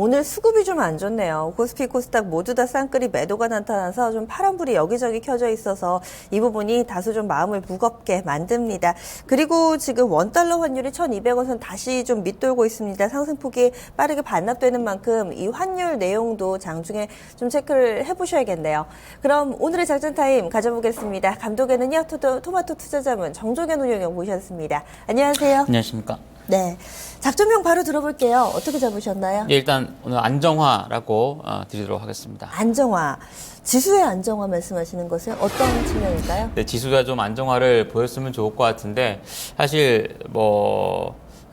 오늘 수급이 좀 안 좋네요. 코스피, 코스닥 모두 다 쌍끌이 매도가 나타나서 좀 파란불이 여기저기 켜져 있어서 이 부분이 다소 좀 마음을 무겁게 만듭니다. 그리고 지금 원달러 환율이 1,200원 다시 좀 밑돌고 있습니다. 상승폭이 빠르게 반납되는 만큼 이 환율 내용도 장중에 좀 체크를 해보셔야겠네요. 그럼 오늘의 작전 타임 가져보겠습니다. 감독에는요, 토마토 투자자문 정종현 운용형 모셨습니다. 안녕하세요. 안녕하십니까. 네. 작전명 바로 들어볼게요. 어떻게 잡으셨나요? 예, 일단 오늘 안정화라고 드리도록 하겠습니다. 안정화. 지수의 안정화 말씀하시는 것은 어떤 측면일까요? 네, 지수가 좀 안정화를 보였으면 좋을 것 같은데 사실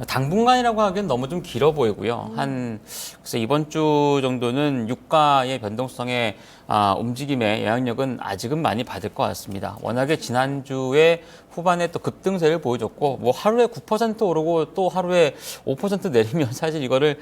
당분간이라고 하기엔 너무 좀 길어 보이고요. 그래서 이번 주 정도는 유가의 변동성의 움직임의 영향력은 아직은 많이 받을 것 같습니다. 워낙에 지난주에 후반에 또 급등세를 보여줬고, 하루에 9% 오르고 또 하루에 5% 내리면 사실 이거를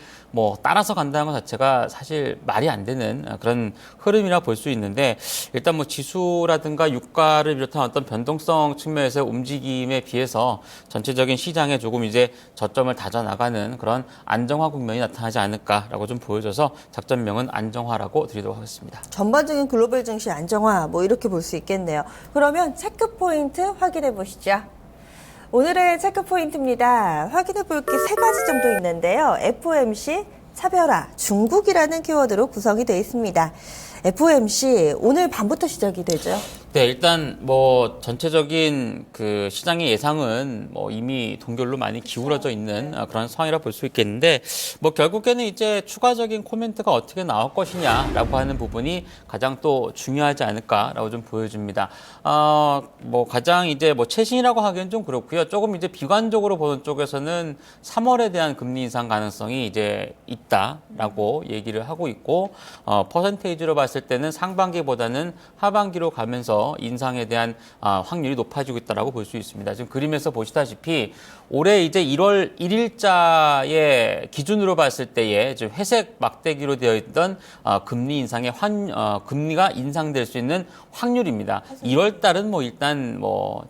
따라서 간다는 것 자체가 사실 말이 안 되는 그런 흐름이라 볼 수 있는데, 일단 지수라든가 유가를 비롯한 어떤 변동성 측면에서의 움직임에 비해서 전체적인 시장에 조금 이제 저점을 다져나가는 그런 안정화 국면이 나타나지 않을까라고 좀 보여져서 작전명은 안정화라고 드리도록 하겠습니다. 전반적인 글로벌 증시 안정화 이렇게 볼 수 있겠네요. 그러면 체크 포인트 확인해 보시죠. 오늘의 체크 포인트입니다. 확인해 볼 게 3가지 정도 있는데요. FOMC, 차별화, 중국이라는 키워드로 구성이 되어 있습니다. FOMC 오늘 밤부터 시작이 되죠. 네, 일단 전체적인 그 시장의 예상은 이미 동결로 많이 기울어져 있는 그런 상황이라 볼 수 있겠는데, 결국에는 이제 추가적인 코멘트가 어떻게 나올 것이냐라고 하는 부분이 가장 또 중요하지 않을까라고 좀 보여집니다. 가장 이제 최신이라고 하기엔 좀 그렇고요. 조금 이제 비관적으로 보는 쪽에서는 3월에 대한 금리 인상 가능성이 이제 있다라고 얘기를 하고 있고, 퍼센테이지로 봤을 때는 상반기보다는 하반기로 가면서 인상에 대한 확률이 높아지고 있다라고 볼 수 있습니다. 지금 그림에서 보시다시피 올해 이제 1월 1일자의 기준으로 봤을 때에 지금 회색 막대기로 되어 있던 금리 인상의 금리가 인상될 수 있는 확률입니다. 1월 달은 일단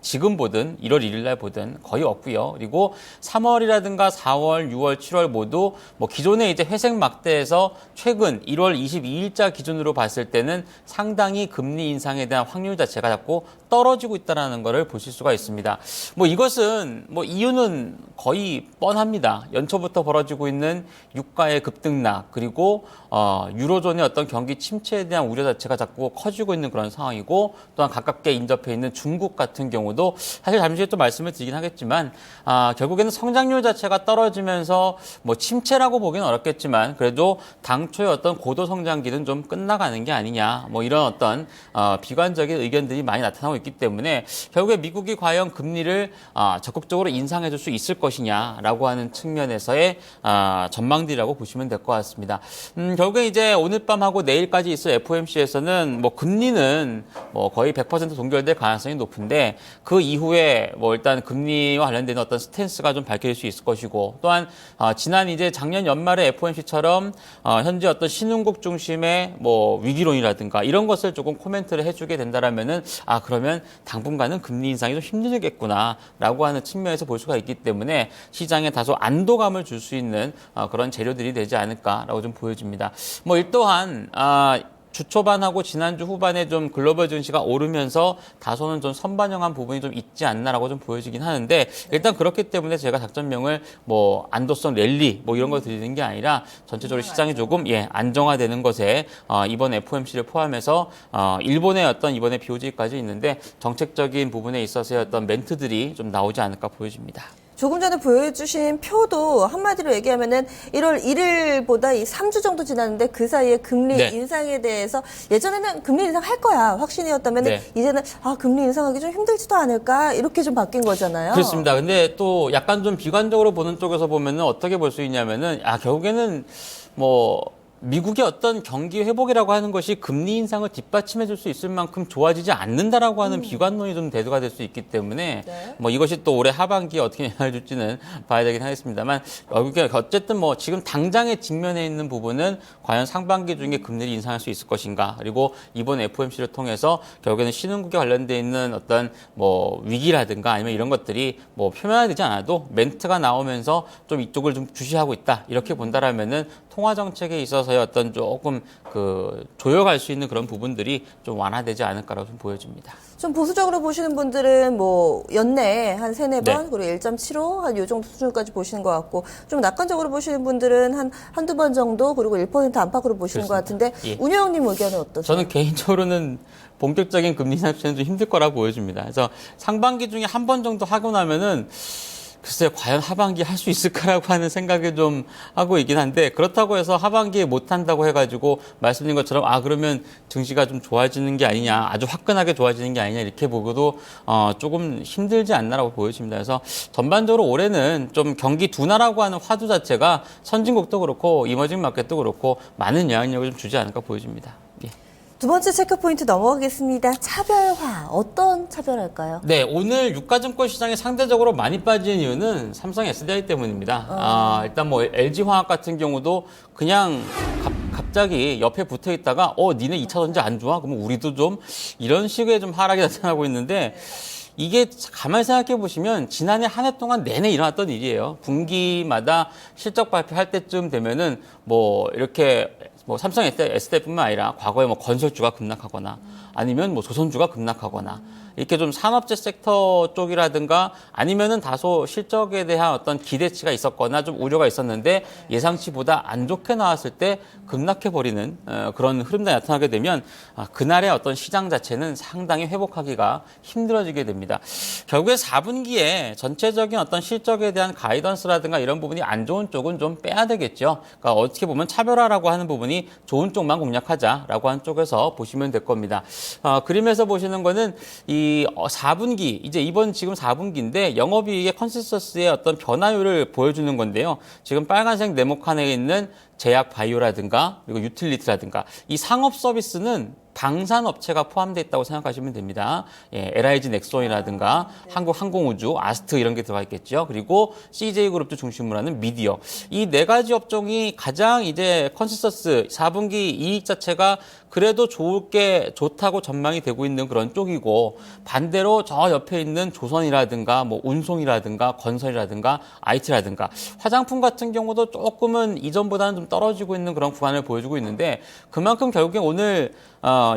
지금 보든 1월 1일 날 보든 거의 없고요. 그리고 3월이라든가 4월, 6월, 7월 모두 기존의 이제 회색 막대에서 최근 1월 22일자 기준으로 봤을 때는 상당히 금리 인상에 대한 확률 자체가 자꾸 떨어지고 있다는 것을 보실 수가 있습니다. 이것은 이유는 거의 뻔합니다. 연초부터 벌어지고 있는 유가의 급등락, 그리고 유로존의 어떤 경기 침체에 대한 우려 자체가 자꾸 커지고 있는 그런 상황이고, 또한 가깝게 인접해 있는 중국 같은 경우도 사실 잠시 후에 또 말씀을 드리긴 하겠지만 결국에는 성장률 자체가 떨어지면서 침체라고 보기는 어렵겠지만 그래도 당초의 어떤 고도 성장기는 좀 끝나가는 게 아니냐, 이런 어떤 비관적인 의견들이 많이 나타나고 있기 때문에 결국에 미국이 과연 금리를 적극적으로 인상해 줄 수 있을 것이냐라고 하는 측면에서의 전망들이라고 보시면 될 것 같습니다. 결국에 이제 오늘 밤하고 내일까지 있을 FOMC에서는 금리는 거의 100% 동결될 가능성이 높은데, 그 이후에 일단 금리와 관련된 어떤 스탠스가 좀 밝혀질 수 있을 것이고, 또한 지난 이제 작년 연말에 FOMC처럼 현재 어떤 신흥국 중심의 위기론이라든가 이런 것을 조금 코멘트를 해주게 된다라면은 그러면 당분간은 금리 인상이 좀 힘들겠구나라고 하는 측면에서 볼 수가 있기 때문에 시장에 다소 안도감을 줄 수 있는 그런 재료들이 되지 않을까라고 좀 보여집니다. 이 또한 주 초반하고 지난주 후반에 좀 글로벌 증시가 오르면서 다소는 좀 선반영한 부분이 좀 있지 않나라고 좀 보여지긴 하는데, 일단 그렇기 때문에 제가 작전명을 안도성 랠리 이런 걸 드리는 게 아니라 전체적으로 시장이 조금 안정화되는 것에 이번 FOMC를 포함해서 일본의 어떤 이번에 BOJ까지 있는데 정책적인 부분에 있어서의 어떤 멘트들이 좀 나오지 않을까 보여집니다. 조금 전에 보여주신 표도 한마디로 얘기하면은 1월 1일보다 3주 정도 지났는데 그 사이에 금리 인상에 대해서 예전에는 금리 인상할 거야 확신이었다면 이제는 금리 인상하기 좀 힘들지도 않을까 이렇게 좀 바뀐 거잖아요. 그렇습니다. 근데 또 약간 좀 비관적으로 보는 쪽에서 보면은 어떻게 볼 수 있냐면은 결국에는 미국의 어떤 경기 회복이라고 하는 것이 금리 인상을 뒷받침해 줄 수 있을 만큼 좋아지지 않는다라고 하는 비관론이 좀 대두가 될 수 있기 때문에 네. 뭐 이것이 또 올해 하반기에 어떻게 영향을 줄지는 봐야 되긴 하겠습니다만 어쨌든 뭐 지금 당장에 직면해 있는 부분은 과연 상반기 중에 금리를 인상할 수 있을 것인가, 그리고 이번 FOMC를 통해서 결국에는 신흥국에 관련돼 있는 어떤 뭐 위기라든가 아니면 이런 것들이 뭐 표면화되지 않아도 멘트가 나오면서 좀 이쪽을 좀 주시하고 있다, 이렇게 본다라면은 통화 정책에 있어서의 어떤 조금 그 조여갈 수 있는 그런 부분들이 좀 완화되지 않을까라고 좀 보여집니다. 좀 보수적으로 보시는 분들은 뭐 연내에 한 3-4번 네. 그리고 1.75 한 요 정도 수준까지 보시는 것 같고, 좀 낙관적으로 보시는 분들은 한두 번 정도 그리고 1% 안팎으로 보시는 것 같은데 예. 운영님 의견은 어떠세요? 저는 개인적으로는 본격적인 금리 인상 추세는 좀 힘들 거라 보여집니다. 그래서 상반기 중에 한 번 정도 하고 나면은 글쎄요, 과연 하반기 할 수 있을까라고 하는 생각을 좀 하고 있긴 한데, 그렇다고 해서 하반기에 못 한다고 해가지고 말씀드린 것처럼 그러면 증시가 좀 좋아지는 게 아니냐, 아주 화끈하게 좋아지는 게 아니냐, 이렇게 보고도 조금 힘들지 않나라고 보여집니다. 그래서 전반적으로 올해는 좀 경기 둔화라고 하는 화두 자체가 선진국도 그렇고 이머징 마켓도 그렇고 많은 영향력을 좀 주지 않을까 보여집니다. 예. 두 번째 체크포인트 넘어가겠습니다. 차별화, 어떤 차별할까요? 네, 오늘 유가증권 시장에 상대적으로 많이 빠진 이유는 삼성 SDI 때문입니다. 일단 뭐 LG화학 같은 경우도 그냥 갑자기 옆에 붙어 있다가 니네 2차 전지 안 좋아? 그러면 우리도 좀 이런 식의 좀 하락이 나타나고 있는데, 이게 가만히 생각해 보시면 지난해 한 해 동안 내내 일어났던 일이에요. 분기마다 실적 발표할 때쯤 되면은 뭐 이렇게 뭐 삼성 SDI뿐만 아니라 과거에 뭐 건설주가 급락하거나 아니면 뭐 조선주가 급락하거나 이렇게 좀 산업재 섹터 쪽이라든가 아니면은 다소 실적에 대한 어떤 기대치가 있었거나 좀 우려가 있었는데 예상치보다 안 좋게 나왔을 때 급락해버리는 그런 흐름이 나타나게 되면 그날의 어떤 시장 자체는 상당히 회복하기가 힘들어지게 됩니다. 결국에 4분기에 전체적인 어떤 실적에 대한 가이던스라든가 이런 부분이 안 좋은 쪽은 좀 빼야 되겠죠. 그러니까 어떻게 보면 차별화라고 하는 부분이 좋은 쪽만 공략하자라고 하는 쪽에서 보시면 될 겁니다. 그림에서 보시는 거는 이 4분기, 이제 이번 지금 4분기인데 영업이익의 컨센서스의 어떤 변화율을 보여주는 건데요. 지금 빨간색 네모칸에 있는 제약 바이오라든가 그리고 유틸리티라든가 이 상업 서비스는 방산업체가 포함되어 있다고 생각하시면 됩니다. 예, LIG 넥슨이라든가 한국항공우주, 아스트 이런 게 들어가 있겠죠. 그리고 CJ그룹도 중심으로 하는 미디어. 이 네 가지 업종이 가장 이제 컨센서스 4분기 이익 자체가 그래도 좋다고 전망이 되고 있는 그런 쪽이고, 반대로 저 옆에 있는 조선이라든가 뭐 운송이라든가 건설이라든가 IT라든가 화장품 같은 경우도 조금은 이전보다는 좀 떨어지고 있는 그런 구간을 보여주고 있는데, 그만큼 결국에 오늘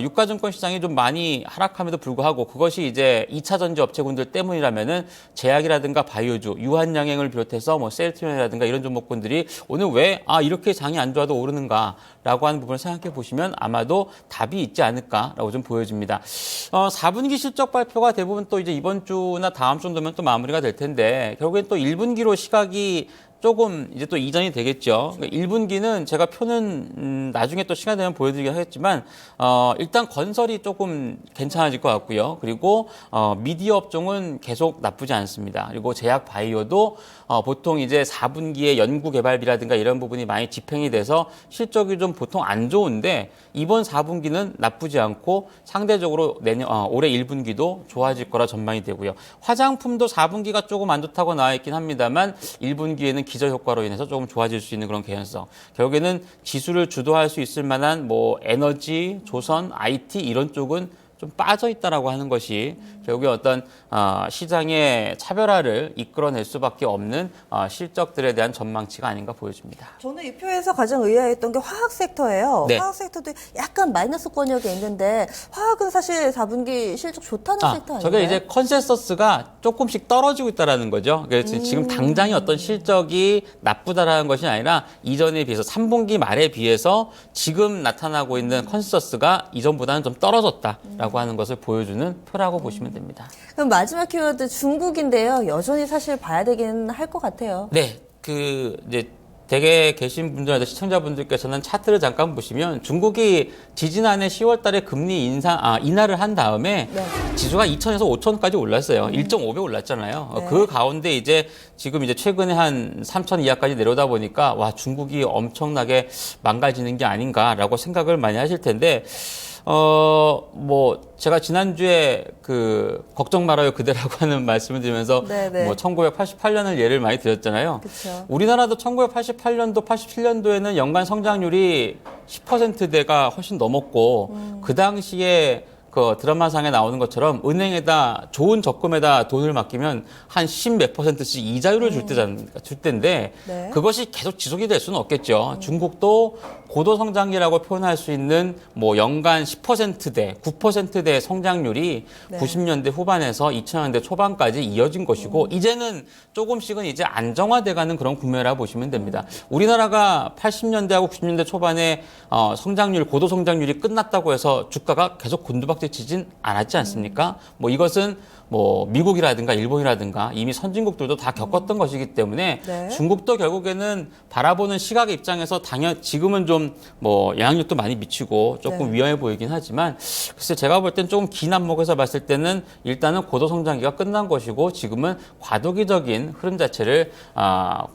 유가증권 시장이 좀 많이 하락함에도 불구하고 그것이 이제 2차 전지 업체군들 때문이라면은 제약이라든가 바이오주, 유한양행을 비롯해서 뭐 셀트리온이라든가 이런 종목군들이 오늘 왜 이렇게 장이 안 좋아도 오르는가라고 하는 부분을 생각해 보시면 아마도 답이 있지 않을까라고 좀 보여집니다. 4분기 실적 발표가 대부분 또 이제 이번 주나 다음 주 정도면 또 마무리가 될 텐데, 결국엔 또 1분기로 시각이 조금 이제 또 이전이 되겠죠. 그러니까 1분기는 제가 표는 나중에 또 시간 되면 보여드리긴 하겠지만 일단 건설이 조금 괜찮아질 것 같고요. 그리고 미디어 업종은 계속 나쁘지 않습니다. 그리고 제약 바이오도 보통 이제 4분기에 연구 개발비라든가 이런 부분이 많이 집행이 돼서 실적이 좀 보통 안 좋은데, 이번 4분기는 나쁘지 않고 상대적으로 올해 1분기도 좋아질 거라 전망이 되고요. 화장품도 4분기가 조금 안 좋다고 나와 있긴 합니다만 1분기에는 기저 효과로 인해서 조금 좋아질 수 있는 그런 개연성. 결국에는 지수를 주도할 수 있을 만한 뭐 에너지, 조선, IT 이런 쪽은 좀 빠져 있다라고 하는 것이 결국에 어떤 시장의 차별화를 이끌어낼 수밖에 없는 실적들에 대한 전망치가 아닌가 보여집니다. 저는 이 표에서 가장 의아했던 게 화학 섹터예요. 네. 화학 섹터도 약간 마이너스권역에 있는데 화학은 사실 4분기 실적 좋다는 섹터 아니에요? 저게 이제 컨센서스가 조금씩 떨어지고 있다라는 거죠. 그래서 지금 당장의 어떤 실적이 나쁘다라는 것이 아니라 이전에 비해서 3분기 말에 비해서 지금 나타나고 있는 컨센서스가 이전보다는 좀 떨어졌다라고 하는 것을 보여주는 표라고 보시면 됩니다. 그럼 마지막 키워드 중국인데요. 여전히 사실 봐야 되긴 할 것 같아요. 네, 이제 댁에 계신 분들한테 시청자분들께서는 차트를 잠깐 보시면 중국이 지지난해 10월 달에 금리 인하를 한 다음에 네. 지수가 2천에서 5천까지 올랐어요. 1.5배 올랐잖아요. 네. 그 가운데 이제 지금 이제 최근에 한 3천 이하까지 내려오다 보니까 와, 중국이 엄청나게 망가지는 게 아닌가라고 생각을 많이 하실 텐데 뭐, 제가 지난주에 걱정 말아요 그대라고 하는 말씀을 드리면서 네네. 뭐 1988년을 예를 많이 드렸잖아요. 그쵸. 우리나라도 1988년도, 87년도에는 연간 성장률이 10%대가 훨씬 넘었고, 그 당시에 드라마상에 나오는 것처럼 은행에다 좋은 적금에다 돈을 맡기면 한 10몇 %씩 이자율을 줄 때인데 네. 그것이 계속 지속이 될 수는 없겠죠. 중국도 고도 성장기라고 표현할 수 있는 뭐 연간 10%대, 9%대 성장률이 네. 90년대 후반에서 2000년대 초반까지 이어진 것이고 이제는 조금씩은 이제 안정화돼가는 그런 국면이라고 보시면 됩니다. 우리나라가 80년대하고 90년대 초반에 성장률, 고도 성장률이 끝났다고 해서 주가가 계속 곤두박질치진 않았지 않습니까? 뭐 이것은 뭐 미국이라든가 일본이라든가 이미 선진국들도 다 겪었던 것이기 때문에 네. 중국도 결국에는 바라보는 시각의 입장에서 지금은 좀 뭐 영향력도 많이 미치고 조금 네. 위험해 보이긴 하지만 글쎄 제가 볼 땐 조금 긴 안목에서 봤을 때는 일단은 고도 성장기가 끝난 것이고 지금은 과도기적인 흐름 자체를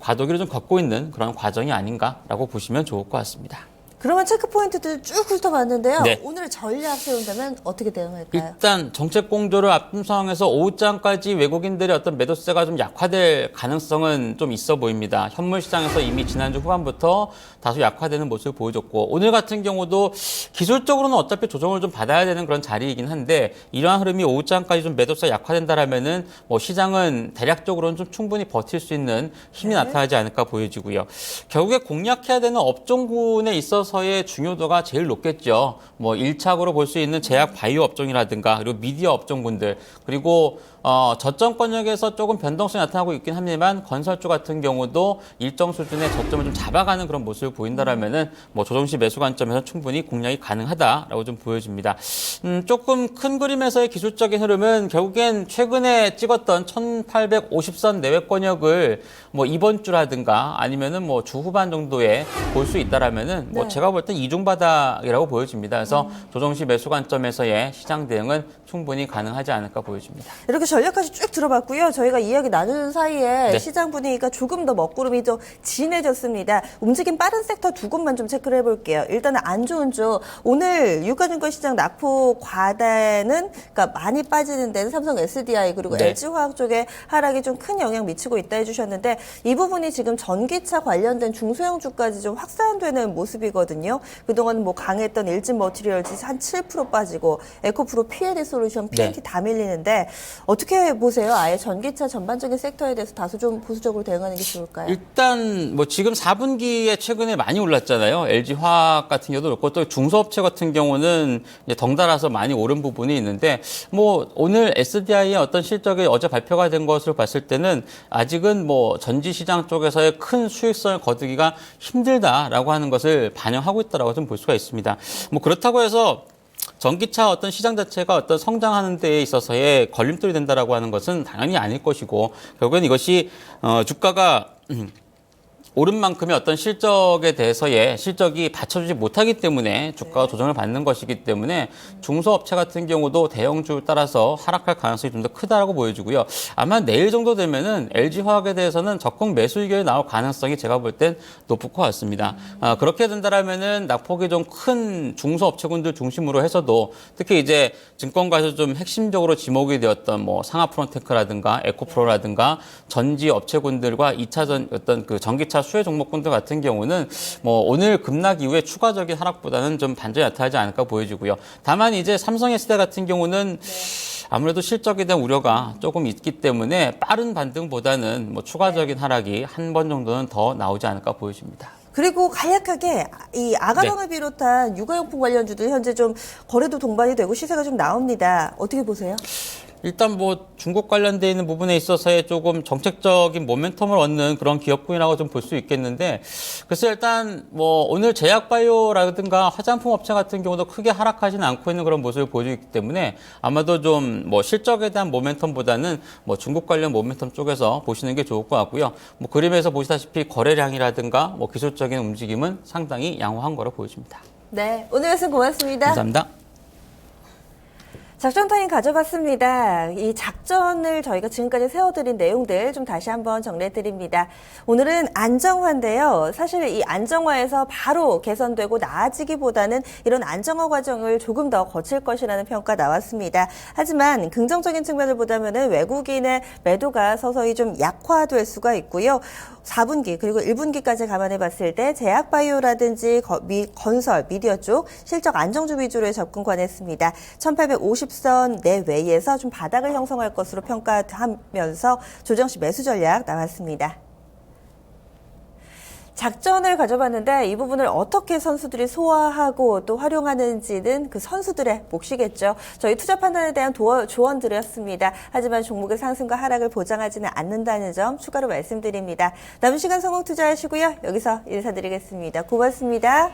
과도기를 좀 걷고 있는 그런 과정이 아닌가라고 보시면 좋을 것 같습니다. 그러면 체크 포인트들 쭉 훑어봤는데요. 네. 오늘 전략 세운다면 어떻게 대응할까요? 일단 정책 공조를 앞둔 상황에서 오후장까지 외국인들의 어떤 매도세가 좀 약화될 가능성은 좀 있어 보입니다. 현물 시장에서 이미 지난주 후반부터 다소 약화되는 모습을 보여줬고 오늘 같은 경우도 기술적으로는 어차피 조정을 좀 받아야 되는 그런 자리이긴 한데 이러한 흐름이 오후장까지 좀 매도세가 약화된다라면은 뭐 시장은 대략적으로는 좀 충분히 버틸 수 있는 힘이 네. 나타나지 않을까 보여지고요. 결국에 공략해야 되는 업종군에 있어서의 중요도가 제일 높겠죠. 뭐 1차적으로 볼 수 있는 제약 바이오 업종이라든가 그리고 미디어 업종군들 그리고 저점권역에서 조금 변동성이 나타나고 있긴 합니다만 건설주 같은 경우도 일정 수준의 저점을 좀 잡아가는 그런 모습을 보인다라면은 뭐 조정시 매수 관점에서 충분히 공략이 가능하다라고 좀 보여집니다. 조금 큰 그림에서의 기술적인 흐름은 결국엔 최근에 찍었던 1850선 내외권역을 뭐 이번 주라든가 아니면은 뭐 주 후반 정도에 볼 수 있다라면은 뭐 네. 제가 볼 땐 이중바닥이라고 보여집니다. 그래서 조정시 매수 관점에서의 시장 대응은 충분히 가능하지 않을까 보여집니다. 이렇게 전략까지 쭉 들어봤고요. 저희가 이야기 나누는 사이에 네. 시장 분위기가 조금 더 먹구름이 좀 진해졌습니다. 움직임 빠른 섹터 두 곳만 좀 체크를 해볼게요. 일단은 안 좋은 쪽 오늘 유가증권 시장 낙폭 과대는 그러니까 많이 빠지는 데는 삼성 SDI 그리고 네. LG화학 쪽에 하락이 좀 큰 영향 미치고 있다 해주셨는데 이 부분이 지금 전기차 관련된 중소형 주까지 좀 확산되는 모습이거든요. 그동안 뭐 강했던 일진 머티리얼즈 한 7% 빠지고 에코프로 P&D 솔루션 PNT 네. 다 밀리는데 어떻게 보세요? 아예 전기차 전반적인 섹터에 대해서 다소 좀 보수적으로 대응하는 게 좋을까요? 일단 뭐 지금 4분기에 최근에 많이 올랐잖아요. LG화학 같은 경우도 그렇고 또 중소업체 같은 경우는 이제 덩달아서 많이 오른 부분이 있는데 뭐 오늘 SDI의 어떤 실적이 어제 발표가 된 것으로 봤을 때는 아직은 뭐 전지 시장 쪽에서의 큰 수익성을 거두기가 힘들다라고 하는 것을 반영하고 있다라고 좀 볼 수가 있습니다. 뭐 그렇다고 해서 전기차 어떤 시장 자체가 어떤 성장하는 데에 있어서의 걸림돌이 된다라고 하는 것은 당연히 아닐 것이고 결국엔 이것이 주가가 오른 만큼의 어떤 실적에 대해서의 실적이 받쳐주지 못하기 때문에 주가가 조정을 받는 것이기 때문에 중소업체 같은 경우도 대형주를 따라서 하락할 가능성이 좀 더 크다라고 보여지고요. 아마 내일 정도 되면은 LG화학에 대해서는 적극 매수 의견이 나올 가능성이 제가 볼 땐 높을 것 같습니다. 그렇게 된다라면은 낙폭이 좀 큰 중소업체군들 중심으로 해서도 특히 이제 증권가에서 좀 핵심적으로 지목이 되었던 뭐 상하프론테크라든가 에코프로라든가 전지 업체군들과 2차전 어떤 전기차 수혜 종목군들 같은 경우는 뭐 오늘 급락 이후에 추가적인 하락보다는 좀 반전이 나타나지 않을까 보여지고요. 다만 이제 삼성 SDI 같은 경우는 아무래도 실적에 대한 우려가 조금 있기 때문에 빠른 반등보다는 뭐 추가적인 하락이 한 번 정도는 더 나오지 않을까 보여집니다. 그리고 간략하게 이 아가방을 비롯한 육아용품 관련주들 현재 좀 거래도 동반이 되고 시세가 좀 나옵니다. 어떻게 보세요? 일단 뭐 중국 관련돼 있는 부분에 있어서의 조금 정책적인 모멘텀을 얻는 그런 기업군이라고 좀 볼 수 있겠는데, 그래서 일단 뭐 오늘 제약바이오라든가 화장품 업체 같은 경우도 크게 하락하지는 않고 있는 그런 모습을 보여주고 있기 때문에 아마도 좀 뭐 실적에 대한 모멘텀보다는 뭐 중국 관련 모멘텀 쪽에서 보시는 게 좋을 것 같고요. 뭐 그림에서 보시다시피 거래량이라든가 뭐 기술적인 움직임은 상당히 양호한 거로 보여집니다. 네, 오늘 말씀 고맙습니다. 감사합니다. 작전 타임 가져봤습니다. 이 작전을 저희가 지금까지 세워드린 내용들 좀 다시 한번 정리해드립니다. 오늘은 안정화인데요. 사실 이 안정화에서 바로 개선되고 나아지기보다는 이런 안정화 과정을 조금 더 거칠 것이라는 평가 나왔습니다. 하지만 긍정적인 측면을 보자면 외국인의 매도가 서서히 좀 약화될 수가 있고요. 4분기 그리고 1분기까지 감안해 봤을 때 제약바이오라든지 건설, 미디어 쪽 실적 안정주 위주로의 접근 권했습니다. 1850선 내외에서 좀 바닥을 형성할 것으로 평가하면서 조정시 매수 전략 나왔습니다. 작전을 가져봤는데 이 부분을 어떻게 선수들이 소화하고 또 활용하는지는 그 선수들의 몫이겠죠. 저희 투자 판단에 대한 조언 드렸습니다. 하지만 종목의 상승과 하락을 보장하지는 않는다는 점 추가로 말씀드립니다. 남은 시간 성공 투자하시고요. 여기서 인사드리겠습니다. 고맙습니다.